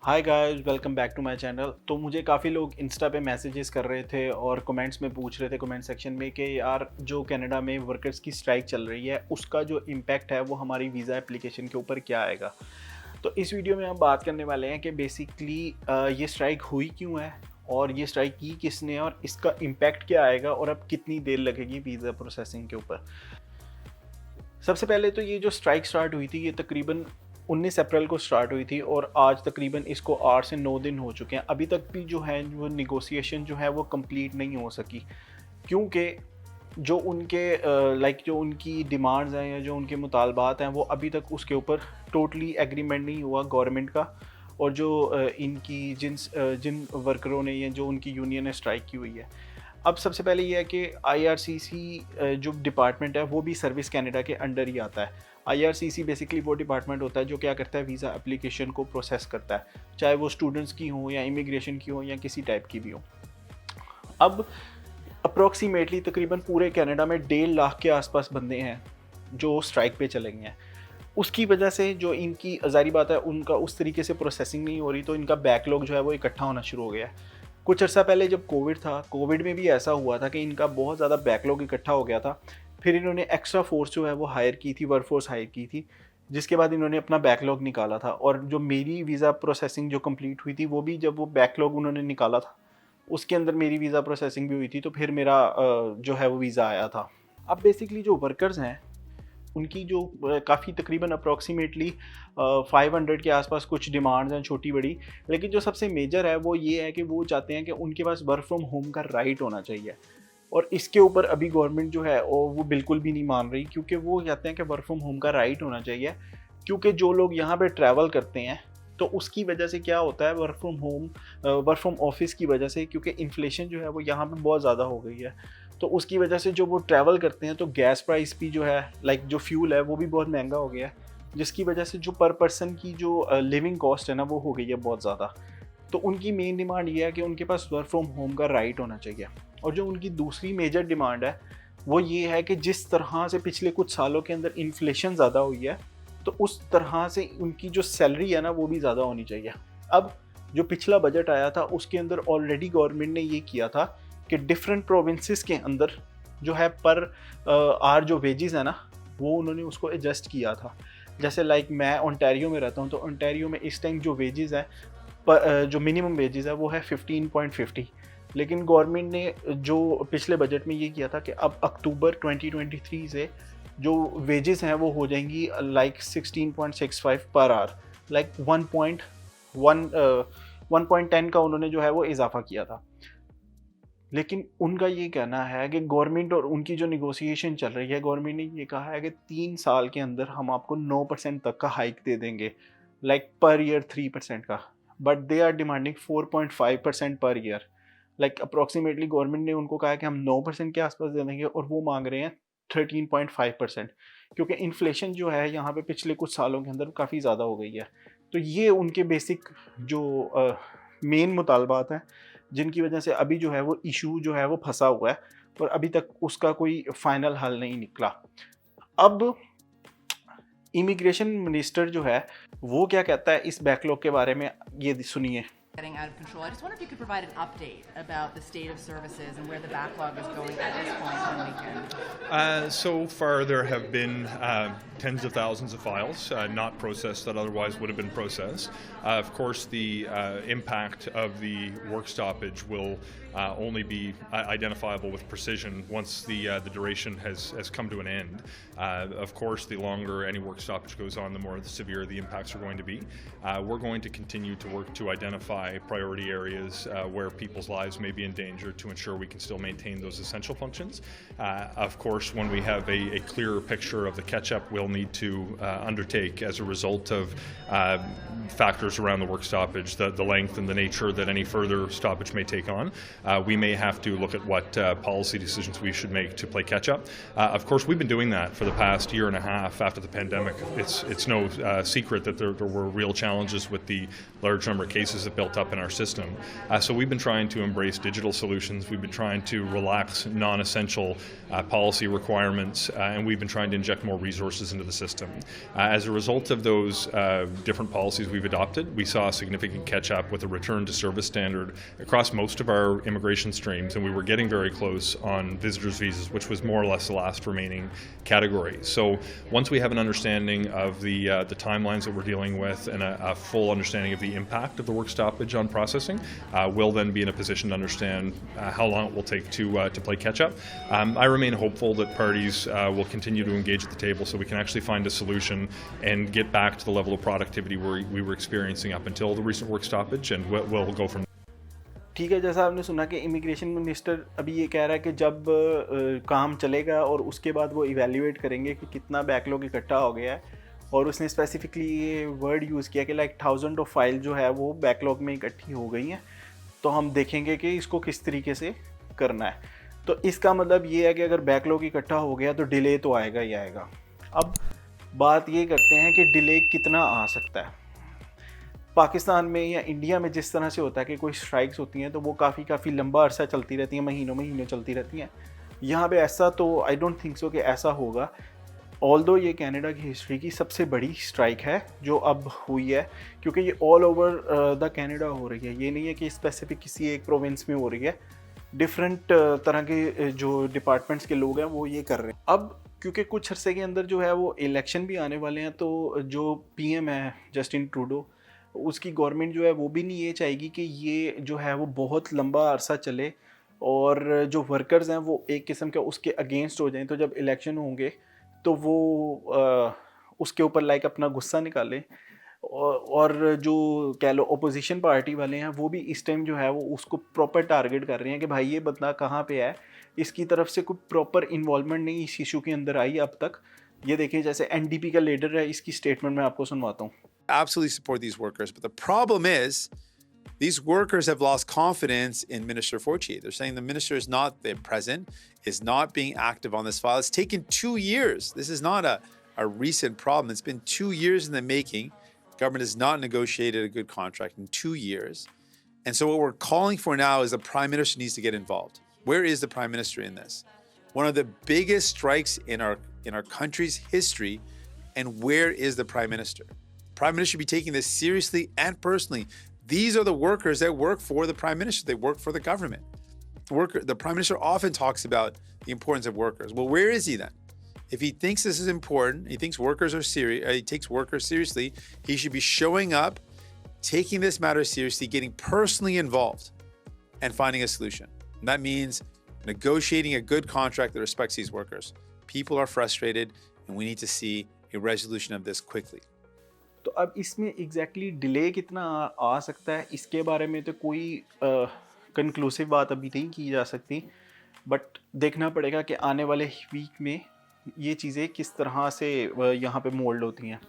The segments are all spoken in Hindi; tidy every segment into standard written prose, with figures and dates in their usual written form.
Hi guys, welcome back to my channel. तो मुझे काफ़ी लोग इंस्टा पे मैसेजेस कर रहे थे और कमेंट्स में पूछ रहे थे कमेंट सेक्शन में कि यार जो कनाडा में वर्कर्स की स्ट्राइक चल रही है उसका जो इम्पैक्ट है वो हमारी वीज़ा एप्लीकेशन के ऊपर क्या आएगा। तो इस वीडियो में हम बात करने वाले हैं कि बेसिकली ये स्ट्राइक हुई क्यों है और ये स्ट्राइक की किसने और इसका इम्पैक्ट क्या आएगा और अब कितनी देर लगेगी वीज़ा प्रोसेसिंग के ऊपर। सबसे पहले तो ये जो स्ट्राइक स्टार्ट हुई थी ये तकरीबन 19 अप्रैल को स्टार्ट हुई थी और आज तकरीबन इसको 8 से 9 दिन हो चुके हैं। अभी तक भी जो है वो निगोशिएशन जो है वो कंप्लीट नहीं हो सकी, क्योंकि जो उनके जो उनकी डिमांड्स हैं या जो उनके मुतालबात हैं वो अभी तक उसके ऊपर टोटली एग्रीमेंट नहीं हुआ गवर्नमेंट का। और जो इनकी जिन वर्करों ने या जो उनकी यूनियन ने स्ट्राइक की हुई है। अब सबसे पहले ये है कि आईआरसीसी जो डिपार्टमेंट है वो भी सर्विस कनाडा के अंडर ही आता है। आईआरसीसी बेसिकली वो डिपार्टमेंट होता है जो क्या करता है, वीज़ा एप्लीकेशन को प्रोसेस करता है, चाहे वो स्टूडेंट्स की हो या इमिग्रेशन की हो या किसी टाइप की भी हो। अब अप्रॉक्सीमेटली तकरीबन पूरे कनाडा में 1.5 लाख के आसपास बंदे हैं जो स्ट्राइक पे चले गए हैं। उसकी वजह से जो इनकी ज़ाहिर बात है उनका उस तरीके से प्रोसेसिंग नहीं हो रही, तो इनका बैकलॉग जो है वो इकट्ठा होना शुरू हो गया है। कुछ अर्सा पहले जब कोविड था, कोविड में भी ऐसा हुआ था कि इनका बहुत ज़्यादा बैकलॉग इकट्ठा हो गया था। फिर इन्होंने एक्स्ट्रा फोर्स जो है वो हायर की थी, वर्क फोर्स हायर की थी, जिसके बाद इन्होंने अपना बैकलॉग निकाला था। और जो मेरी वीज़ा प्रोसेसिंग जो कंप्लीट हुई थी वो भी जब वो बैकलॉग उन्होंने निकाला था उसके अंदर मेरी वीज़ा प्रोसेसिंग भी हुई थी, तो फिर मेरा जो है वो वीज़ा आया था। अब बेसिकली जो वर्कर्स हैं उनकी जो काफ़ी तकरीबन अप्रॉक्सीमेटली 500 के आसपास कुछ डिमांड्स हैं छोटी बड़ी, लेकिन जो सबसे मेजर है वो ये है कि वो चाहते हैं कि उनके पास वर्क फ्रॉम होम का राइट होना चाहिए। और इसके ऊपर अभी गवर्नमेंट जो है वो बिल्कुल भी नहीं मान रही, क्योंकि वो कहते हैं कि वर्क फ्रॉम होम का राइट होना चाहिए। क्योंकि जो लोग यहाँ पे ट्रैवल करते हैं तो उसकी वजह से क्या होता है, वर्क फ्रॉम ऑफिस की वजह से, क्योंकि इन्फ्लेशन जो है वो यहाँ पे बहुत ज़्यादा हो गई है, तो उसकी वजह से जो वो ट्रैवल करते हैं तो गैस प्राइस भी जो है जो फ्यूल है वो भी बहुत महंगा हो गया है, जिसकी वजह से जो पर पर्सन की जो लिविंग कॉस्ट है ना वो हो गई है बहुत ज़्यादा। तो उनकी मेन डिमांड ये है कि उनके पास वर्क फ्रॉम होम का राइट होना चाहिए। और जो उनकी दूसरी मेजर डिमांड है वो ये है कि जिस तरह से पिछले कुछ सालों के अंदर इन्फ्लेशन ज़्यादा हुई है तो उस तरह से उनकी जो सैलरी है ना वो भी ज़्यादा होनी चाहिए। अब जो पिछला बजट आया था उसके अंदर ऑलरेडी गवर्नमेंट ने ये किया था कि डिफरेंट प्रोविंसेस के अंदर जो है पर आर जो वेजेस है ना वो उन्होंने उसको एडजस्ट किया था। जैसे मैं ओंटारियो में रहता हूँ, तो ओंटारियो में इस टाइम जो वेजेस है जो मिनिमम वेजेस है वो है 15.50। लेकिन गवर्नमेंट ने जो पिछले बजट में ये किया था कि अब अक्टूबर 2023 से जो वेजेस हैं वो हो जाएंगी 16.65 पर आवर, 1.10 का उन्होंने जो है वो इजाफा किया था। लेकिन उनका ये कहना है कि गवर्नमेंट और उनकी जो निगोशिएशन चल रही है, गवर्नमेंट ने ये कहा है कि 3 साल के अंदर हम आपको 9% तक का हाइक दे देंगे, पर ईयर 3% का। But they are demanding 4.5% per year. Approximately government ने उनको कहा है कि हम 9% के आसपास दे देंगे और वो मांग रहे हैं 13.5%, क्योंकि इन्फ्लेशन जो है यहाँ पे पिछले कुछ सालों के अंदर काफ़ी ज़्यादा हो गई है। तो ये उनके बेसिक जो मेन मुतालबात हैं जिनकी वजह से अभी जो है वो इशू जो है वो फंसा हुआ है और अभी तक उसका कोई फाइनल हल नहीं निकला। अब इमिग्रेशन मिनिस्टर जो है वो क्या कहता है इस बैकलॉग के बारे में, ये सुनिए। Getting out of control. I just wonder if you could provide an update about the state of services and where the backlog is going at this point in the weekend. So far, there have been tens of thousands of files not processed that otherwise would have been processed. Of course, the impact of the work stoppage will only be identifiable with precision once the duration has come to an end. Of course, the longer any work stoppage goes on, the more severe the impacts are going to be. We're going to continue to work to identify priority areas where people's lives may be in danger to ensure we can still maintain those essential functions. Of course, when we have a clearer picture of the catch-up we'll need to undertake as a result of factors around the work stoppage, the length and the nature that any further stoppage may take on, we may have to look at what policy decisions we should make to play catch-up. Of course, we've been doing that for the past year and a half after the pandemic. It's no secret that there were real challenges with the large number of cases that built up in our system. So we've been trying to embrace digital solutions. We've been trying to relax non-essential additional policy requirements, and we've been trying to inject more resources into the system. As a result of those different policies we've adopted, we saw a significant catch-up with a return to service standard across most of our immigration streams, and we were getting very close on visitors' visas, which was more or less the last remaining category. So once we have an understanding of the timelines that we're dealing with and a full understanding of the impact of the work stoppage on processing, we'll then be in a position to understand how long it will take to play catch-up. I remain hopeful that parties will continue to engage at the table so we can actually find a solution and get back to the level of productivity we were experiencing up until the recent work stoppage, and we'll go from. ठीक है, जैसा आपने सुना कि इमिग्रेशन मिनिस्टर अभी ये कह रहा है कि जब काम चलेगा और उसके बाद वो इवैल्यूएट करेंगे कि कितना बैकलॉग इकट्ठा हो गया है, और उसने स्पेसिफिकली ये वर्ड यूज़ किया कि लाइक 1000 ऑफ फाइल जो है वो बैकलॉग में इकट्ठी हो गई हैं, तो हम देखेंगे कि इसको किस तरीके से करना है। तो इसका मतलब ये है कि अगर बैकलॉग इकट्ठा हो गया तो डिले तो आएगा ही आएगा। अब बात ये करते हैं कि डिले कितना आ सकता है। पाकिस्तान में या इंडिया में जिस तरह से होता है कि कोई स्ट्राइक्स होती हैं तो वो काफ़ी लंबा अरसा चलती रहती हैं, महीनों चलती रहती हैं। यहाँ पे ऐसा तो आई डोंट थिंक सो कि ऐसा होगा, ऑल्दो ये कनाडा की हिस्ट्री की सबसे बड़ी स्ट्राइक है जो अब हुई है, क्योंकि ये ऑल ओवर द कनाडा हो रही है। ये नहीं है कि स्पेसिफिक किसी एक प्रोविंस में हो रही है, डिफरेंट तरह के जो डिपार्टमेंट्स के लोग हैं वो ये कर रहे हैं। अब क्योंकि कुछ अरसे के अंदर जो है वो इलेक्शन भी आने वाले हैं, तो जो पीएम है जस्टिन ट्रूडो, उसकी गवर्नमेंट जो है वो भी नहीं ये चाहेगी कि ये जो है वो बहुत लंबा अरसा चले और जो वर्कर्स हैं वो एक किस्म के उसके अगेंस्ट हो जाएं। तो जब इलेक्शन होंगे तो वो उसके ऊपर लाइक अपना गुस्सा निकालें, और जो कह लो अपोजिशन पार्टी वाले हैं वो भी इस टाइम जो है वो उसको प्रॉपर टारगेट कर रहे हैं कि भाई ये बंदा कहाँ पे है, इसकी तरफ से कोई प्रॉपर इन्वॉल्वमेंट नहीं इस इशू के अंदर आई अब तक। ये देखिए जैसे एनडीपी का लीडर है, इसकी स्टेटमेंट मैं आपको सुनवाता हूँ। Absolutely support these workers, but the problem is these workers have lost confidence in Minister Fortier. They're saying the minister is not there present, is not being active on this file. It's taken 2 years. This is not a recent problem. It's been 2 years in the making. The government has not negotiated a good contract in 2 years. And so what we're calling for now is the Prime Minister needs to get involved. Where is the Prime Minister in this? One of the biggest strikes in our country's history, and where is the Prime Minister? Prime Minister should be taking this seriously and personally. These are the workers that work for the Prime Minister. They work for the government. The Prime Minister often talks about the importance of workers. Well, where is he then? If he thinks this is important, he thinks workers are serious, he takes workers seriously, he should be showing up, taking this matter seriously, getting personally involved, and finding a solution. And that means negotiating a good contract that respects these workers. People are frustrated, and we need to see a resolution of this quickly. तो अब इसमें एग्जैक्टली डिले कितना आ सकता है, इसके बारे में तो कोई कंक्लूसिव बात अभी नहीं की जा सकती, बट देखना पड़ेगा कि आने वाले वीक में ये चीज़ें किस तरह से यहाँ पे मोल्ड होती हैं।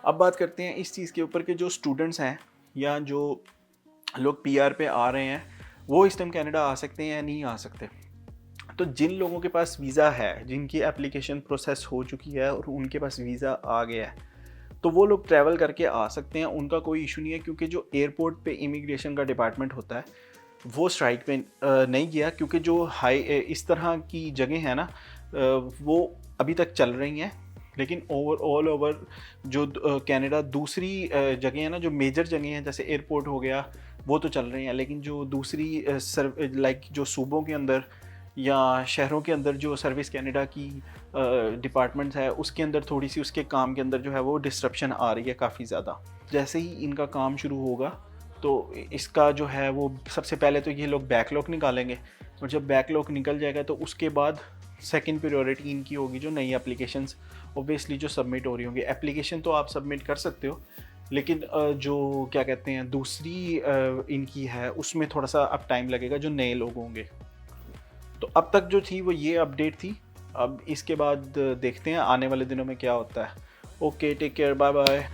अब बात करते हैं इस चीज़ के ऊपर कि जो स्टूडेंट्स हैं या जो लोग पीआर पे आ रहे हैं वो इस टाइम कनाडा आ सकते हैं या नहीं आ सकते। तो जिन लोगों के पास वीज़ा है, जिनकी एप्लीकेशन प्रोसेस हो चुकी है और उनके पास वीज़ा आ गया है, तो वो लोग ट्रैवल करके आ सकते हैं, उनका कोई इशू नहीं है, क्योंकि जो एयरपोर्ट पे इमिग्रेशन का डिपार्टमेंट होता है वो स्ट्राइक पे नहीं गया, क्योंकि जो इस तरह की जगह है ना वो अभी तक चल रही हैं। लेकिन ऑल ओवर जो कनाडा दूसरी जगह है ना, जो मेजर जगह हैं जैसे एयरपोर्ट हो गया वो तो चल रही हैं, लेकिन जो दूसरी लाइक जो सूबों के अंदर या शहरों के अंदर जो सर्विस कनाडा की डिपार्टमेंट्स है उसके अंदर थोड़ी सी उसके काम के अंदर जो है वो डिस्ट्रप्शन आ रही है काफ़ी ज़्यादा। जैसे ही इनका काम शुरू होगा तो इसका जो है वो सबसे पहले तो ये लोग बैकलॉग निकालेंगे, और जब बैकलॉग निकल जाएगा तो उसके बाद सेकंड प्रायोरिटी इनकी होगी जो नई एप्लीकेशंस ओबियसली जो सबमिट हो रही होंगी। एप्लीकेशन तो आप सबमिट कर सकते हो, लेकिन जो क्या कहते हैं दूसरी इनकी है उसमें थोड़ा सा अब टाइम लगेगा जो नए लोग होंगे। तो अब तक जो थी वो ये अपडेट थी। अब इसके बाद देखते हैं आने वाले दिनों में क्या होता है। Okay, take care, bye bye.